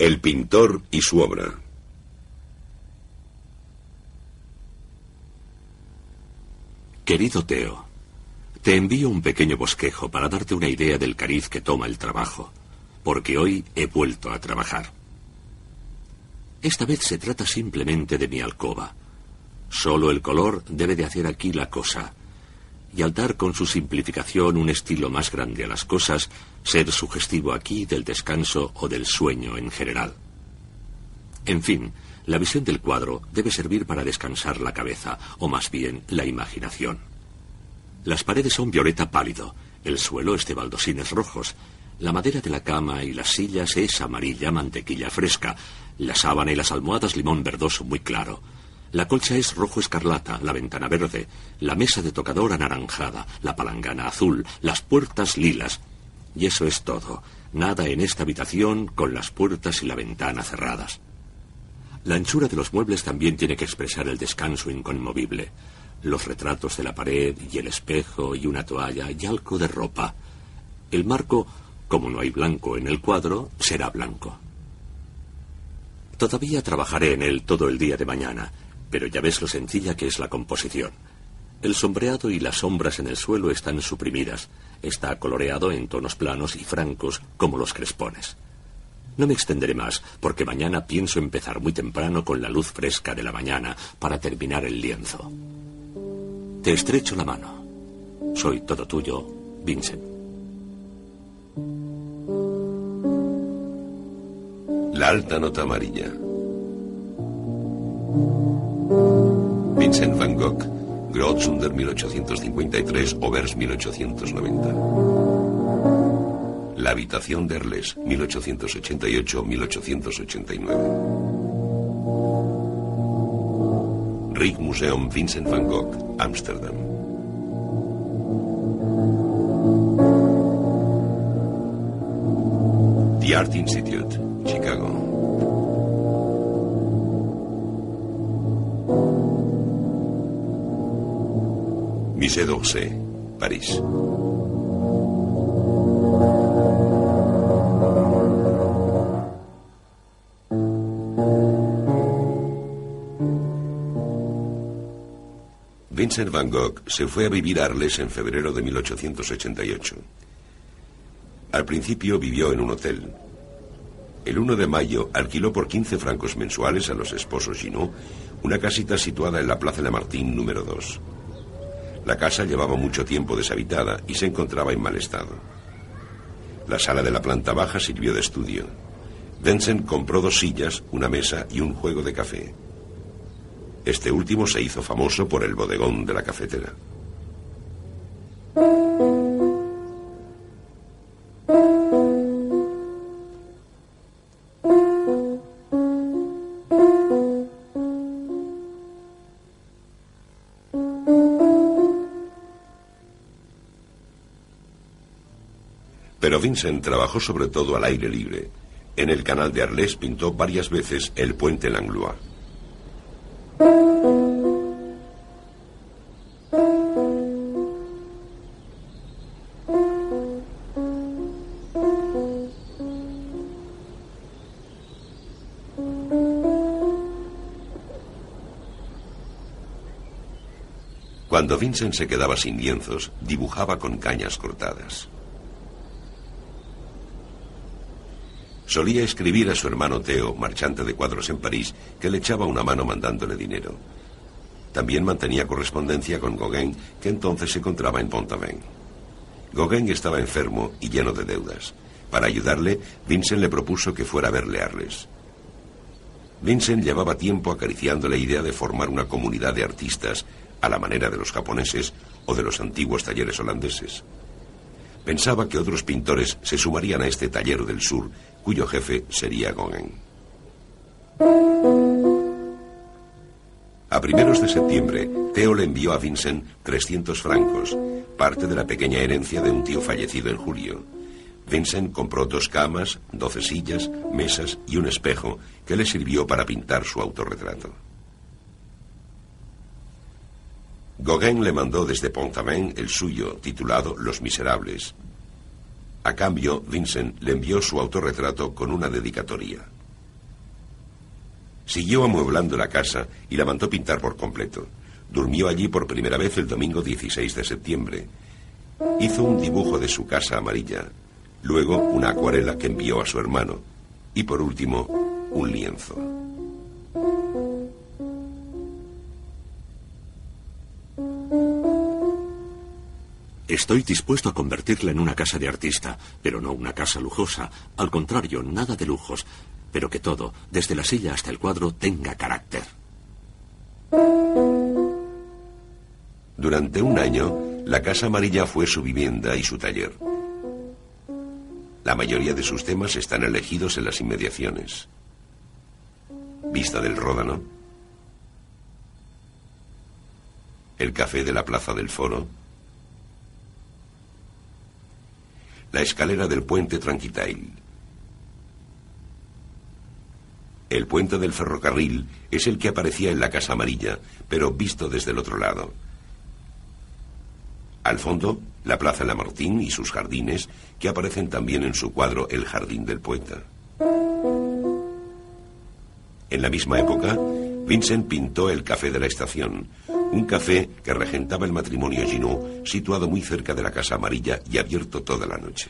El pintor y su obra. Querido Theo, te envío un pequeño bosquejo para darte una idea del cariz que toma el trabajo, porque hoy he vuelto a trabajar. Esta vez se trata simplemente de mi alcoba. Solo el color debe de hacer aquí la cosa, y al dar con su simplificación un estilo más grande a las cosas, ser sugestivo aquí del descanso o del sueño en general. En fin, la visión del cuadro debe servir para descansar la cabeza, o más bien la imaginación. Las paredes son violeta pálido, el suelo es de baldosines rojos, la madera de la cama y las sillas es amarilla mantequilla fresca, la sábana y las almohadas limón verdoso muy claro. La colcha es rojo escarlata, la ventana verde, la mesa de tocador anaranjada, la palangana azul, las puertas lilas. Y eso es todo. Nada en esta habitación con las puertas y la ventana cerradas. La anchura de los muebles también tiene que expresar el descanso inconmovible. Los retratos de la pared y el espejo y una toalla y algo de ropa. El marco, como no hay blanco en el cuadro, será blanco. Todavía trabajaré en él todo el día de mañana, pero ya ves lo sencilla que es la composición. El sombreado y las sombras en el suelo están suprimidas. Está coloreado en tonos planos y francos como los crespones. No me extenderé más, porque mañana pienso empezar muy temprano con la luz fresca de la mañana para terminar el lienzo. Te estrecho la mano. Soy todo tuyo, Vincent. La alta nota amarilla. Vincent van Gogh, Grootzunder 1853, Auvers 1890. La habitación de Arles, 1888-1889. Rijksmuseum Vincent van Gogh, Ámsterdam. The Art Institute, Chicago. Musée d'Orsay, París. Vincent van Gogh se fue a vivir a Arles en febrero de 1888. Al principio vivió en un hotel. El 1 de mayo alquiló por 15 francos mensuales a los esposos Ginot una casita situada en la Plaza Lamartine número 2. La casa llevaba mucho tiempo deshabitada y se encontraba en mal estado. La sala de la planta baja sirvió de estudio. Vincent compró 2 sillas, una mesa y un juego de café. Este último se hizo famoso por el bodegón de la cafetera. Pero Vincent trabajó sobre todo al aire libre. En el canal de Arles pintó varias veces el puente Langlois. Cuando Vincent se quedaba sin lienzos, dibujaba con cañas cortadas. Solía escribir a su hermano Theo, marchante de cuadros en París, que le echaba una mano mandándole dinero. También mantenía correspondencia con Gauguin, que entonces se encontraba en Pont-Aven. Gauguin estaba enfermo y lleno de deudas. Para ayudarle, Vincent le propuso que fuera a verle a Arles. Vincent llevaba tiempo acariciando la idea de formar una comunidad de artistas a la manera de los japoneses o de los antiguos talleres holandeses. Pensaba que otros pintores se sumarían a este taller del sur, cuyo jefe sería Gauguin. A primeros de septiembre, Theo le envió a Vincent 300 francos, parte de la pequeña herencia de un tío fallecido en julio. Vincent compró 2 camas, 12 sillas, mesas y un espejo que le sirvió para pintar su autorretrato. Gauguin le mandó desde Pont-Aven el suyo, titulado Los Miserables. A cambio, Vincent le envió su autorretrato con una dedicatoria. Siguió amueblando la casa y la mandó pintar por completo. Durmió allí por primera vez el domingo 16 de septiembre. Hizo un dibujo de su casa amarilla, luego una acuarela que envió a su hermano y por último un lienzo. Estoy dispuesto a convertirla en una casa de artista, pero no una casa lujosa. Al contrario, nada de lujos, pero que todo, desde la silla hasta el cuadro, tenga carácter. Durante un año, la Casa Amarilla fue su vivienda y su taller. La mayoría de sus temas están elegidos en las inmediaciones. Vista del Ródano, el café de la Plaza del Foro, la escalera del puente Tranquitail. El puente del ferrocarril es el que aparecía en la Casa Amarilla, pero visto desde el otro lado. Al fondo, la Plaza Lamartine y sus jardines, que aparecen también en su cuadro El Jardín del Poeta. En la misma época, Vincent pintó el Café de la Estación, un café que regentaba el matrimonio Junot, situado muy cerca de la Casa Amarilla y abierto toda la noche.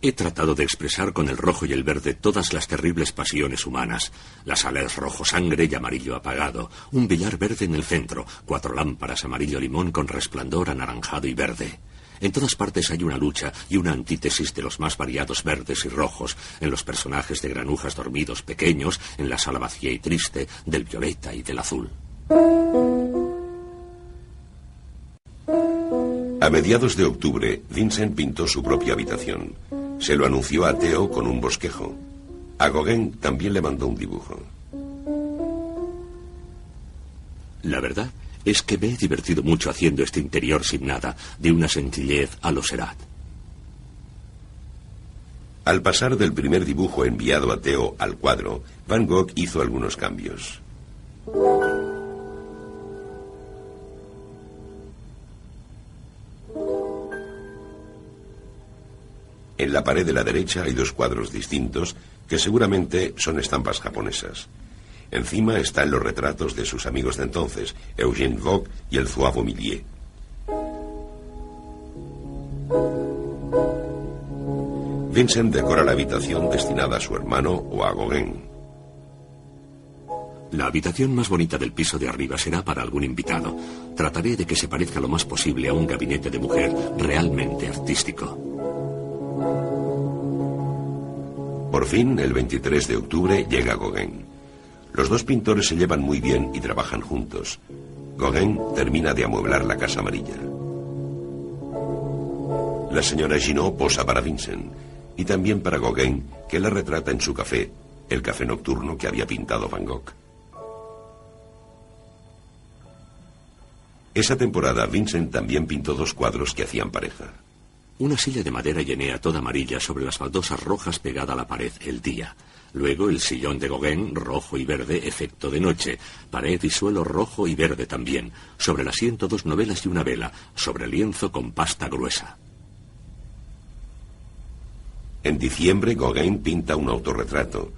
He tratado de expresar con el rojo y el verde todas las terribles pasiones humanas. La sala es rojo sangre y amarillo apagado, un billar verde en el centro, 4 lámparas amarillo limón con resplandor anaranjado y verde. En todas partes hay una lucha y una antítesis de los más variados verdes y rojos, en los personajes de granujas dormidos pequeños, en la sala vacía y triste, del violeta y del azul. A mediados de octubre, Vincent pintó su propia habitación. Se lo anunció a Theo con un bosquejo. A Gauguin también le mandó un dibujo. La verdad es que me he divertido mucho haciendo este interior sin nada, de una sencillez a lo Seurat. Al pasar del primer dibujo enviado a Theo al cuadro, Van Gogh hizo algunos cambios. En la pared de la derecha hay 2 cuadros distintos que seguramente son estampas japonesas. Encima están los retratos de sus amigos de entonces, Eugène Vogue y el Zuavo Millet. Vincent decora la habitación destinada a su hermano o a Gauguin. La habitación más bonita del piso de arriba será para algún invitado. Trataré de que se parezca lo más posible a un gabinete de mujer realmente artístico. Por fin, el 23 de octubre, llega Gauguin. Los 2 pintores se llevan muy bien y trabajan juntos. Gauguin termina de amueblar la Casa Amarilla. La señora Junot posa para Vincent y también para Gauguin, que la retrata en su café, el café nocturno que había pintado Van Gogh. Esa temporada, Vincent también pintó 2 cuadros que hacían pareja. Una silla de madera llenea toda amarilla sobre las baldosas rojas pegada a la pared, el día. Luego el sillón de Gauguin, rojo y verde, efecto de noche. Pared y suelo rojo y verde también. Sobre el asiento 2 novelas y una vela. Sobre el lienzo con pasta gruesa. En diciembre, Gauguin pinta un autorretrato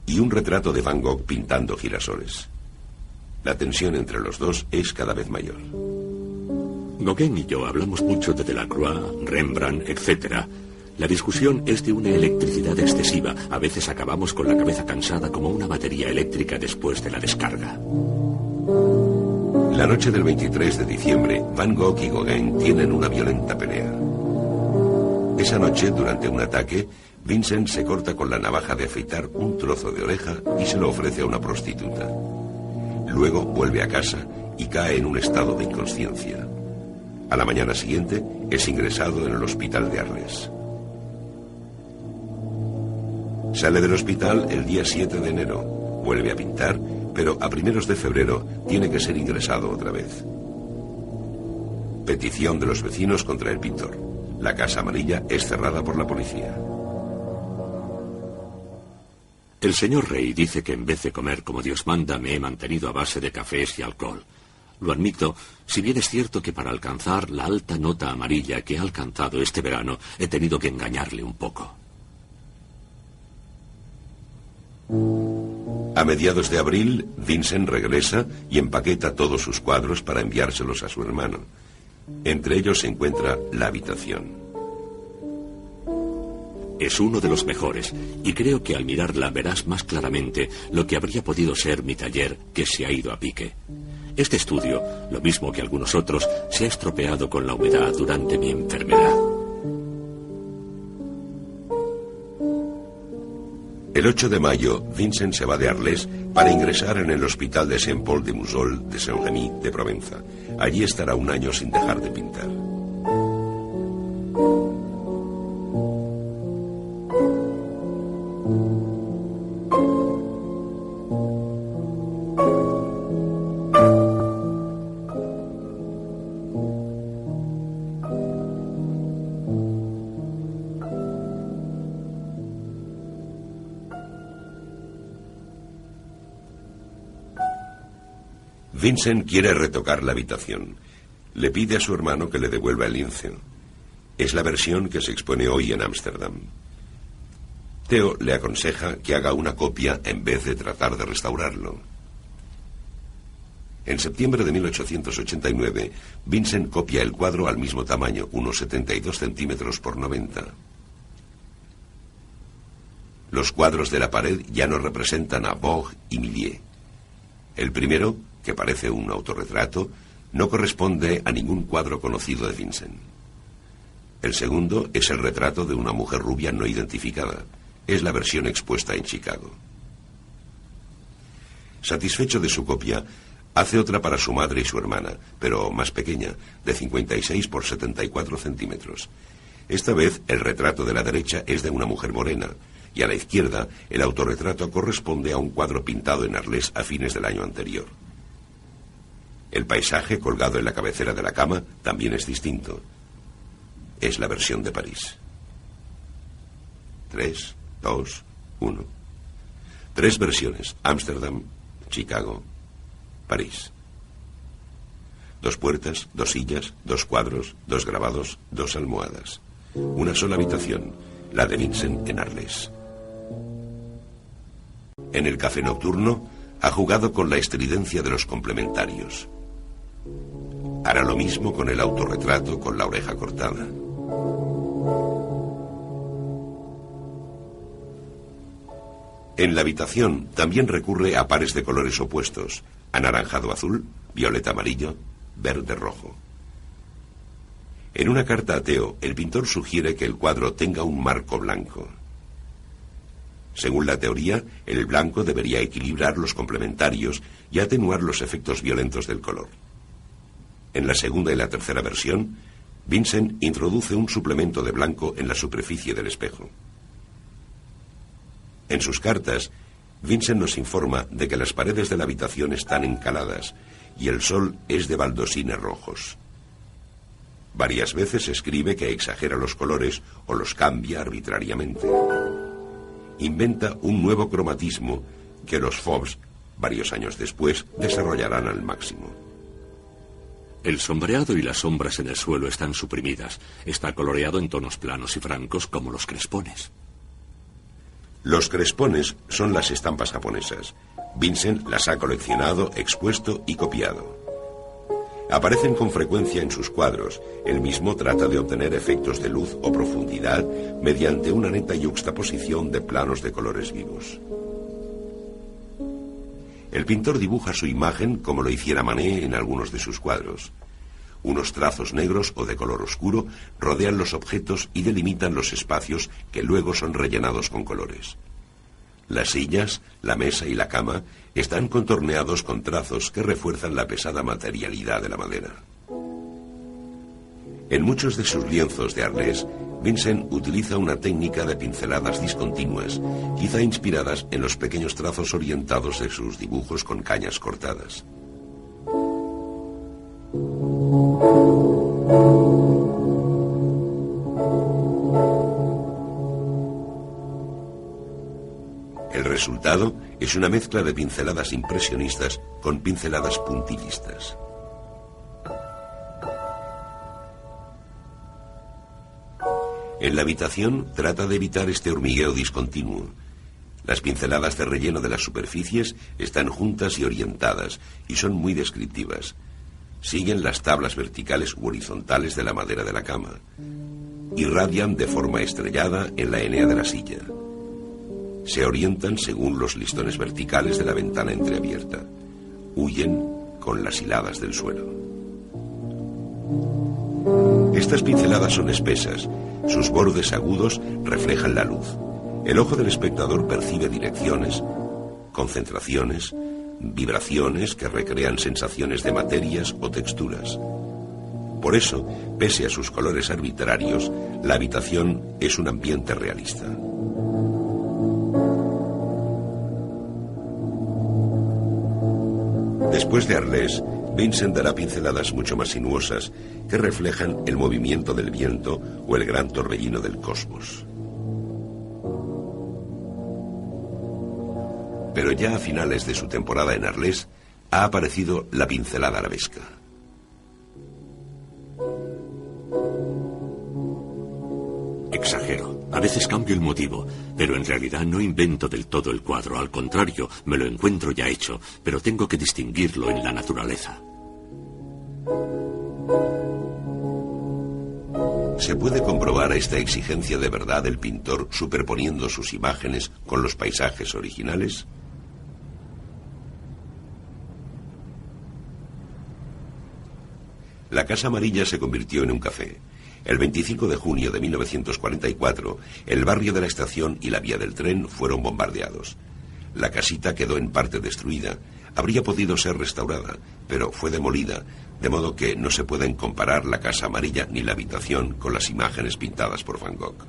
y un retrato de Van Gogh pintando girasoles. La tensión entre los 2 es cada vez mayor. Gauguin y yo hablamos mucho de Delacroix, Rembrandt, etc. La discusión es de una electricidad excesiva. A veces acabamos con la cabeza cansada como una batería eléctrica después de la descarga. La noche del 23 de diciembre, Van Gogh y Gauguin tienen una violenta pelea. Esa noche, durante un ataque, Vincent se corta con la navaja de afeitar un trozo de oreja y se lo ofrece a una prostituta. Luego vuelve a casa y cae en un estado de inconsciencia. A la mañana siguiente es ingresado en el hospital de Arles. Sale del hospital el día 7 de enero, vuelve a pintar, pero a primeros de febrero tiene que ser ingresado otra vez. Petición de los vecinos contra el pintor. La Casa Amarilla es cerrada por la policía. El señor Rey dice que en vez de comer como Dios manda me he mantenido a base de cafés y alcohol. Lo admito, si bien es cierto que para alcanzar la alta nota amarilla que he alcanzado este verano he tenido que engañarle un poco. A mediados de abril, Vincent regresa y empaqueta todos sus cuadros para enviárselos a su hermano. Entre ellos se encuentra La habitación. Es uno de los mejores, y creo que al mirarla verás más claramente lo que habría podido ser mi taller, que se ha ido a pique. Este estudio, lo mismo que algunos otros, se ha estropeado con la humedad durante mi enfermedad. El 8 de mayo, Vincent se va de Arles para ingresar en el hospital de Saint-Paul-de-Musol de Saint-Remy de Provenza. Allí estará un año sin dejar de pintar. Vincent quiere retocar la habitación. Le pide a su hermano que le devuelva el lienzo. Es la versión que se expone hoy en Ámsterdam. Theo le aconseja que haga una copia en vez de tratar de restaurarlo. En septiembre de 1889, Vincent copia el cuadro al mismo tamaño, unos 72 centímetros por 90. Los cuadros de la pared ya no representan a Bogue y Millet. El primero, que parece un autorretrato, no corresponde a ningún cuadro conocido de Vincent. El segundo es el retrato de una mujer rubia no identificada. Es la versión expuesta en Chicago. Satisfecho de su copia, hace otra para su madre y su hermana, pero más pequeña, de 56 por 74 centímetros. Esta vez el retrato de la derecha es de una mujer morena, y a la izquierda el autorretrato corresponde a un cuadro pintado en Arles a fines del año anterior. El paisaje colgado en la cabecera de la cama también es distinto. Es la versión de París. 3, 2, 1. 3 versiones: Ámsterdam, Chicago, París. 2 puertas, 2 sillas, 2 cuadros, 2 grabados, 2 almohadas. Una sola habitación, la de Vincent en Arles. En el café nocturno ha jugado con la estridencia de los complementarios. Hará lo mismo con el autorretrato con la oreja cortada. En la habitación también recurre a pares de colores opuestos: anaranjado azul, violeta amarillo, verde rojo. En una carta a Theo, el pintor sugiere que el cuadro tenga un marco blanco. Según la teoría, el blanco debería equilibrar los complementarios y atenuar los efectos violentos del color. En la segunda y la tercera versión, Vincent introduce un suplemento de blanco en la superficie del espejo. En sus cartas, Vincent nos informa de que las paredes de la habitación están encaladas y el sol es de baldosines rojos. Varias veces escribe que exagera los colores o los cambia arbitrariamente. Inventa un nuevo cromatismo que los Faubs, varios años después, desarrollarán al máximo. El sombreado y las sombras en el suelo están suprimidas. Está coloreado en tonos planos y francos como los crespones. Los crespones son las estampas japonesas. Vincent las ha coleccionado, expuesto y copiado. Aparecen con frecuencia en sus cuadros. Él mismo trata de obtener efectos de luz o profundidad mediante una neta yuxtaposición de planos de colores vivos. El pintor dibuja su imagen como lo hiciera Manet en algunos de sus cuadros. Unos trazos negros o de color oscuro rodean los objetos y delimitan los espacios que luego son rellenados con colores. Las sillas, la mesa y la cama están contorneados con trazos que refuerzan la pesada materialidad de la madera. En muchos de sus lienzos de Arles, Vincent utiliza una técnica de pinceladas discontinuas, quizá inspiradas en los pequeños trazos orientados de sus dibujos con cañas cortadas. El resultado es una mezcla de pinceladas impresionistas con pinceladas puntillistas. En la habitación trata de evitar este hormigueo discontinuo. Las pinceladas de relleno de las superficies están juntas y orientadas y son muy descriptivas. Siguen las tablas verticales u horizontales de la madera de la cama. Irradian de forma estrellada en la enea de la silla. Se orientan según los listones verticales de la ventana entreabierta. Huyen con las hiladas del suelo. Estas pinceladas son espesas. Sus bordes agudos reflejan la luz. El ojo del espectador percibe direcciones, concentraciones, vibraciones que recrean sensaciones de materias o texturas. Por eso, pese a sus colores arbitrarios, la habitación es un ambiente realista. Después de Arles, Vincent dará pinceladas mucho más sinuosas que reflejan el movimiento del viento o el gran torbellino del cosmos. Pero ya a finales de su temporada en Arles ha aparecido la pincelada arabesca. Exagero. A veces cambio el motivo, pero en realidad no invento del todo el cuadro. Al contrario, me lo encuentro ya hecho, pero tengo que distinguirlo en la naturaleza. ¿Se puede comprobar esta exigencia de verdad del pintor superponiendo sus imágenes con los paisajes originales? La Casa Amarilla se convirtió en un café. El 25 de junio de 1944, el barrio de la estación y la vía del tren fueron bombardeados. La casita quedó en parte destruida. Habría podido ser restaurada, pero fue demolida, de modo que no se pueden comparar la Casa Amarilla ni la habitación con las imágenes pintadas por Van Gogh.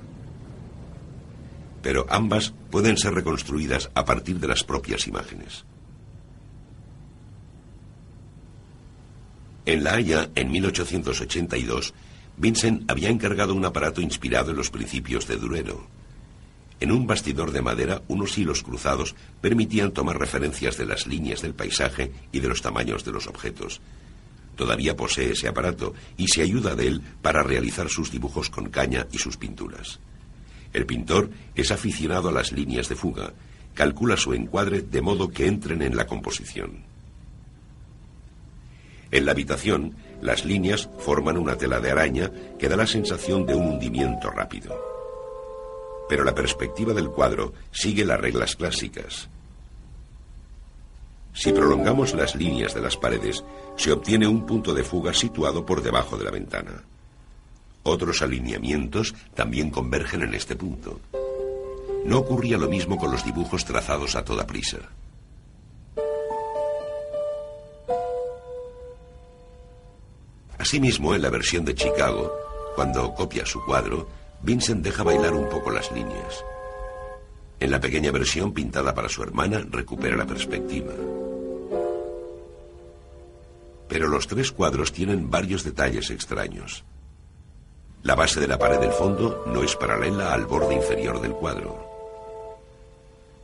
Pero ambas pueden ser reconstruidas a partir de las propias imágenes. En La Haya, en 1882, Vincent había encargado un aparato inspirado en los principios de Durero. En un bastidor de madera, unos hilos cruzados permitían tomar referencias de las líneas del paisaje y de los tamaños de los objetos. Todavía posee ese aparato y se ayuda de él para realizar sus dibujos con caña y sus pinturas. El pintor es aficionado a las líneas de fuga. Calcula su encuadre de modo que entren en la composición. En la habitación, las líneas forman una tela de araña que da la sensación de un hundimiento rápido. Pero la perspectiva del cuadro sigue las reglas clásicas. Si prolongamos las líneas de las paredes, se obtiene un punto de fuga situado por debajo de la ventana. Otros alineamientos también convergen en este punto. No ocurría lo mismo con los dibujos trazados a toda prisa. Asimismo, en la versión de Chicago, cuando copia su cuadro, Vincent deja bailar un poco las líneas. En la pequeña versión pintada para su hermana, recupera la perspectiva. Pero los tres cuadros tienen varios detalles extraños. La base de la pared del fondo no es paralela al borde inferior del cuadro.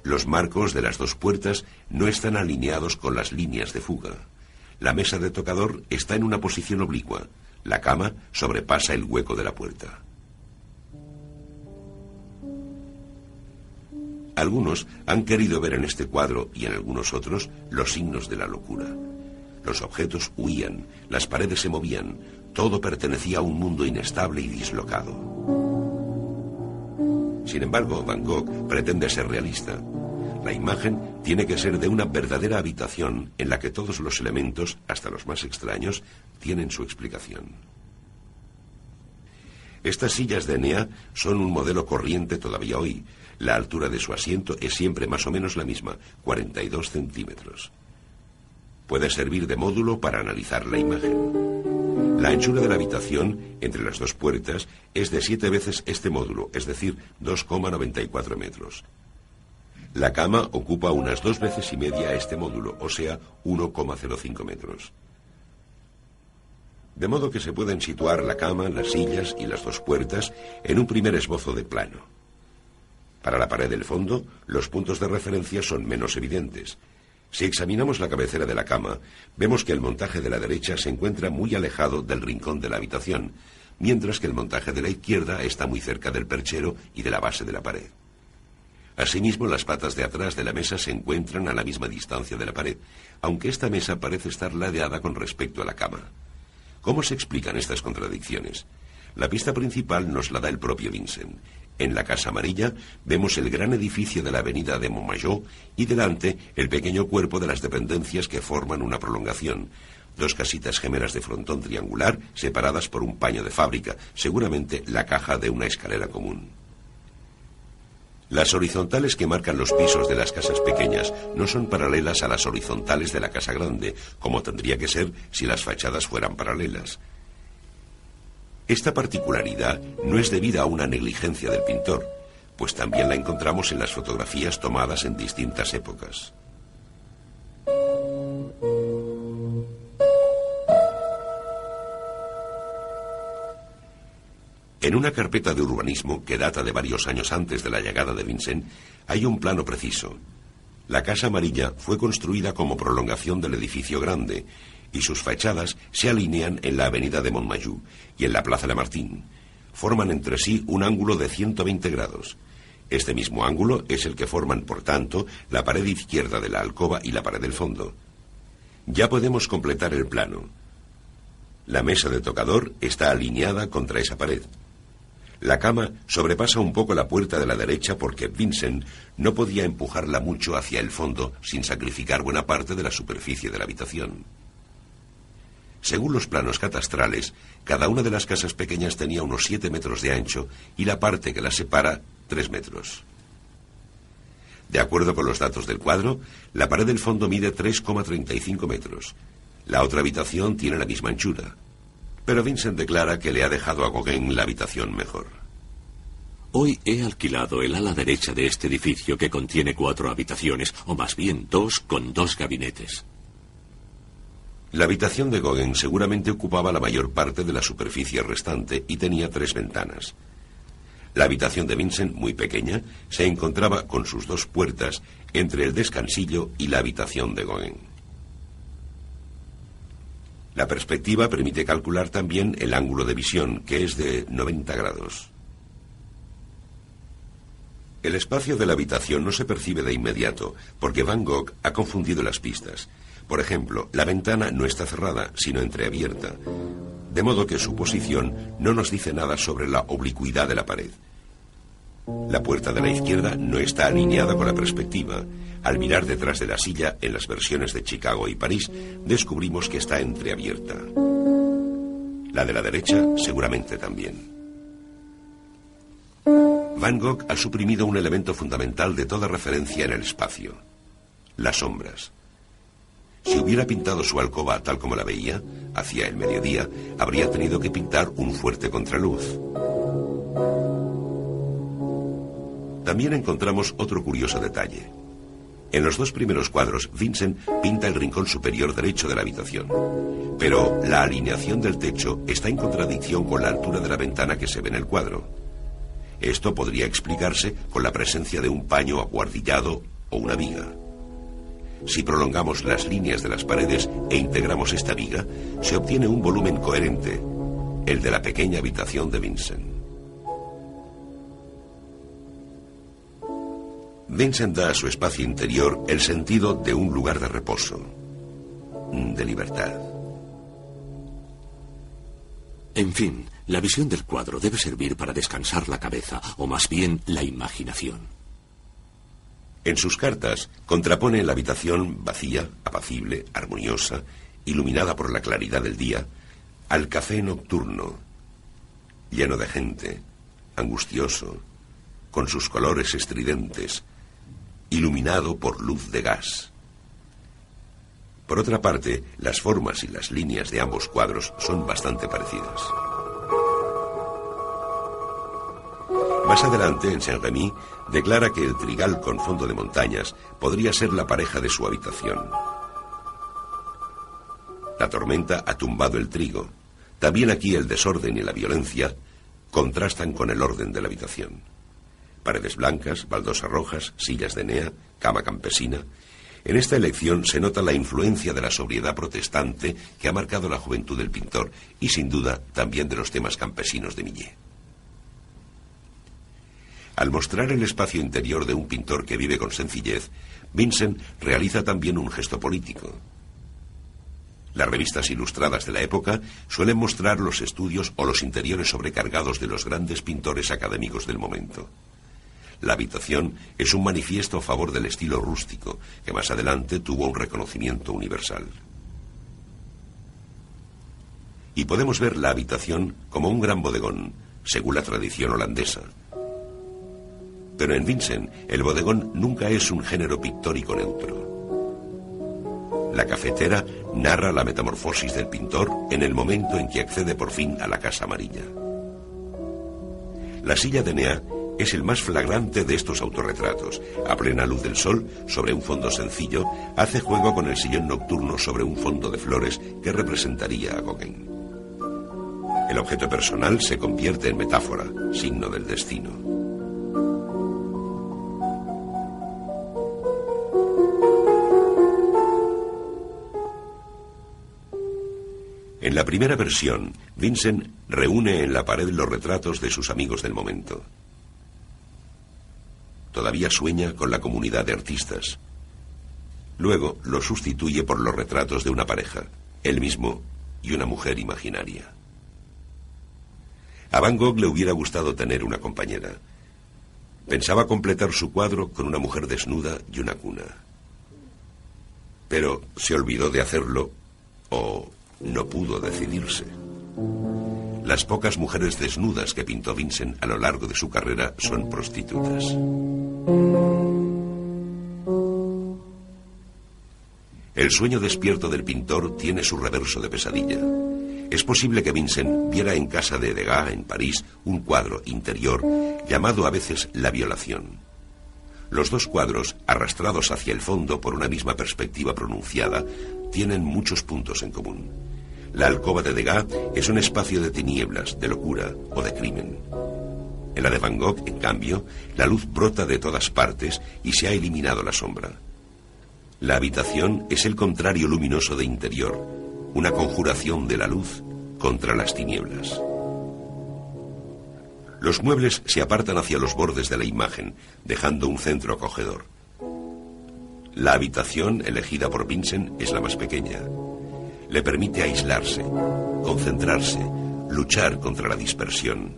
Los marcos de las dos puertas no están alineados con las líneas de fuga. La mesa de tocador está en una posición oblicua. La cama sobrepasa el hueco de la puerta. Algunos han querido ver en este cuadro y en algunos otros los signos de la locura. Los objetos huían, las paredes se movían, todo pertenecía a un mundo inestable y dislocado. Sin embargo, Van Gogh pretende ser realista. La imagen tiene que ser de una verdadera habitación en la que todos los elementos, hasta los más extraños, tienen su explicación. Estas sillas de Enea son un modelo corriente todavía hoy. La altura de su asiento es siempre más o menos la misma, 42 centímetros. Puede servir de módulo para analizar la imagen. La anchura de la habitación, entre las dos puertas, es de 7 veces este módulo, es decir, 2,94 metros. La cama ocupa unas 2 veces y media este módulo, o sea, 1,05 metros. De modo que se pueden situar la cama, las sillas y las dos puertas en un primer esbozo de plano. Para la pared del fondo, los puntos de referencia son menos evidentes. Si examinamos la cabecera de la cama, vemos que el montaje de la derecha se encuentra muy alejado del rincón de la habitación, mientras que el montaje de la izquierda está muy cerca del perchero y de la base de la pared. Asimismo, las patas de atrás de la mesa se encuentran a la misma distancia de la pared, aunque esta mesa parece estar ladeada con respecto a la cama. ¿Cómo se explican estas contradicciones? La pista principal nos la da el propio Vincent. En la Casa Amarilla vemos el gran edificio de la avenida de Montmajor y delante el pequeño cuerpo de las dependencias que forman una prolongación. Dos casitas gemelas de frontón triangular separadas por un paño de fábrica, seguramente la caja de una escalera común. Las horizontales que marcan los pisos de las casas pequeñas no son paralelas a las horizontales de la casa grande, como tendría que ser si las fachadas fueran paralelas. Esta particularidad no es debida a una negligencia del pintor, pues también la encontramos en las fotografías tomadas en distintas épocas. En una carpeta de urbanismo que data de varios años antes de la llegada de Vincent, hay un plano preciso. La Casa Amarilla fue construida como prolongación del edificio grande y sus fachadas se alinean en la avenida de Montmajor y en la Plaza Lamartine. Forman entre sí un ángulo de 120 grados. Este mismo ángulo es el que forman, por tanto, la pared izquierda de la alcoba y la pared del fondo. Ya podemos completar el plano. La mesa de tocador está alineada contra esa pared. La cama sobrepasa un poco la puerta de la derecha porque Vincent no podía empujarla mucho hacia el fondo sin sacrificar buena parte de la superficie de la habitación. Según los planos catastrales, cada una de las casas pequeñas tenía unos 7 metros de ancho y la parte que las separa 3 metros. De acuerdo con los datos del cuadro, la pared del fondo mide 3,35 metros. La otra habitación tiene la misma anchura. Pero Vincent declara que le ha dejado a Gauguin la habitación mejor. Hoy he alquilado el ala derecha de este edificio que contiene 4 habitaciones, o más bien 2 con 2 gabinetes. La habitación de Gauguin seguramente ocupaba la mayor parte de la superficie restante y tenía 3 ventanas. La habitación de Vincent, muy pequeña, se encontraba con sus 2 puertas entre el descansillo y la habitación de Gauguin. La perspectiva permite calcular también el ángulo de visión, que es de 90 grados. El espacio de la habitación no se percibe de inmediato, porque Van Gogh ha confundido las pistas. Por ejemplo, la ventana no está cerrada, sino entreabierta, de modo que su posición no nos dice nada sobre la oblicuidad de la pared. La puerta de la izquierda no está alineada con la perspectiva. Al mirar detrás de la silla, en las versiones de Chicago y París, descubrimos que está entreabierta. La de la derecha, seguramente también. Van Gogh ha suprimido un elemento fundamental de toda referencia en el espacio: las sombras. Si hubiera pintado su alcoba tal como la veía, hacia el mediodía, habría tenido que pintar un fuerte contraluz. También encontramos otro curioso detalle. En los 2 primeros cuadros, Vincent pinta el rincón superior derecho de la habitación. Pero la alineación del techo está en contradicción con la altura de la ventana que se ve en el cuadro. Esto podría explicarse con la presencia de un paño acuartillado o una viga. Si prolongamos las líneas de las paredes e integramos esta viga, se obtiene un volumen coherente, el de la pequeña habitación de Vincent. Vincent da a su espacio interior el sentido de un lugar de reposo, de libertad. En fin, la visión del cuadro debe servir para descansar la cabeza, o más bien la imaginación. En sus cartas contrapone la habitación vacía, apacible, armoniosa, iluminada por la claridad del día, al café nocturno, lleno de gente, angustioso, con sus colores estridentes, iluminado por luz de gas. Por otra parte, las formas y las líneas de ambos cuadros son bastante parecidas. Más adelante, en Saint-Remy, declara que el trigal con fondo de montañas podría ser la pareja de su habitación. La tormenta ha tumbado el trigo. También aquí el desorden y la violencia contrastan con el orden de la habitación. Paredes blancas, baldosas rojas, sillas de Enea, cama campesina. En esta elección se nota la influencia de la sobriedad protestante que ha marcado la juventud del pintor y, sin duda, también de los temas campesinos de Millet. Al mostrar el espacio interior de un pintor que vive con sencillez, Vincent realiza también un gesto político. Las revistas ilustradas de la época suelen mostrar los estudios o los interiores sobrecargados de los grandes pintores académicos del momento. La habitación es un manifiesto a favor del estilo rústico, que más adelante tuvo un reconocimiento universal. Y podemos ver la habitación como un gran bodegón, según la tradición holandesa. Pero en Vincent, el bodegón nunca es un género pictórico neutro. La cafetera narra la metamorfosis del pintor en el momento en que accede por fin a la Casa Amarilla. La silla de Nea es el más flagrante de estos autorretratos. A plena luz del sol, sobre un fondo sencillo, hace juego con el sillón nocturno sobre un fondo de flores que representaría a Gauguin. El objeto personal se convierte en metáfora, signo del destino. En la primera versión, Vincent reúne en la pared los retratos de sus amigos del momento. Todavía sueña con la comunidad de artistas. Luego lo sustituye por los retratos de una pareja, él mismo y una mujer imaginaria. A Van Gogh le hubiera gustado tener una compañera. Pensaba completar su cuadro con una mujer desnuda y una cuna. Pero se olvidó de hacerlo o no pudo decidirse. Las pocas mujeres desnudas que pintó Vincent a lo largo de su carrera son prostitutas. El sueño despierto del pintor tiene su reverso de pesadilla. Es posible que Vincent viera en casa de Degas, en París, un cuadro interior llamado a veces La Violación. Los dos cuadros, arrastrados hacia el fondo por una misma perspectiva pronunciada, tienen muchos puntos en común. La alcoba de Degas es un espacio de tinieblas, de locura o de crimen. En la de Van Gogh, en cambio, la luz brota de todas partes y se ha eliminado la sombra. La habitación es el contrario luminoso de interior, una conjuración de la luz contra las tinieblas. Los muebles se apartan hacia los bordes de la imagen, dejando un centro acogedor. La habitación elegida por Vincent es la más pequeña. Le permite aislarse, concentrarse, luchar contra la dispersión.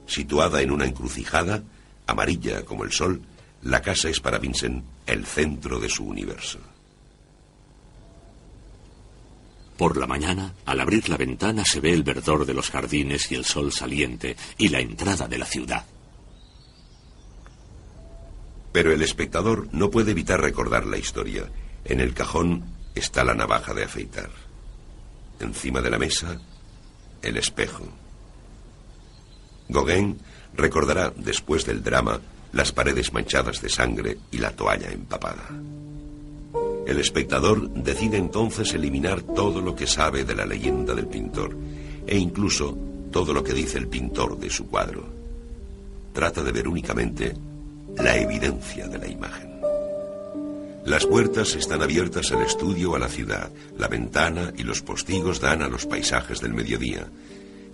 Situada en una encrucijada, amarilla como el sol, la casa es para Vincent el centro de su universo. Por la mañana, al abrir la ventana se ve el verdor de los jardines y el sol saliente y la entrada de la ciudad. Pero el espectador no puede evitar recordar la historia. En el cajón está la navaja de afeitar. Encima de la mesa, el espejo. Gauguin recordará, después del drama, las paredes manchadas de sangre y la toalla empapada. El espectador decide entonces eliminar todo lo que sabe de la leyenda del pintor e incluso todo lo que dice el pintor de su cuadro. Trata de ver únicamente la evidencia de la imagen. Las puertas están abiertas al estudio o a la ciudad. La ventana y los postigos dan a los paisajes del mediodía.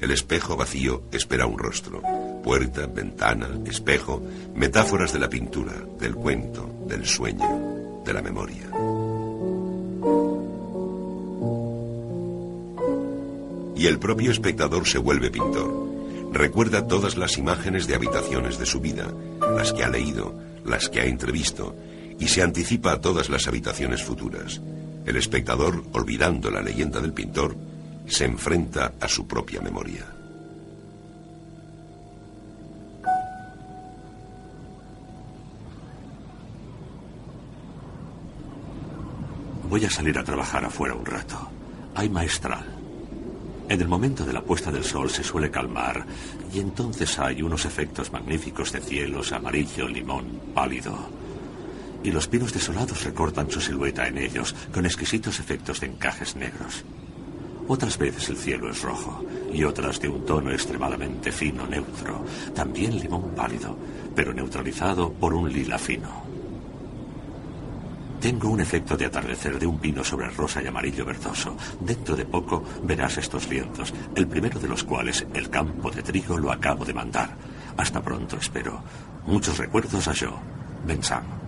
El espejo vacío espera un rostro. Puerta, ventana, espejo, metáforas de la pintura, del cuento, del sueño, de la memoria. Y el propio espectador se vuelve pintor. Recuerda todas las imágenes de habitaciones de su vida, las que ha leído, las que ha entrevisto, y se anticipa a todas las habitaciones futuras. El espectador, olvidando la leyenda del pintor, se enfrenta a su propia memoria. Voy a salir a trabajar afuera un rato. Hay maestral. En el momento de la puesta del sol se suele calmar y entonces hay unos efectos magníficos de cielos amarillo, limón, pálido. Y los pinos desolados recortan su silueta en ellos con exquisitos efectos de encajes negros. Otras veces el cielo es rojo y otras de un tono extremadamente fino, neutro. También limón pálido, pero neutralizado por un lila fino. Tengo un efecto de atardecer de un pino sobre rosa y amarillo verdoso. Dentro de poco verás estos lienzos, el primero de los cuales, el campo de trigo, lo acabo de mandar. Hasta pronto, espero. Muchos recuerdos a Joe. Ben Sam.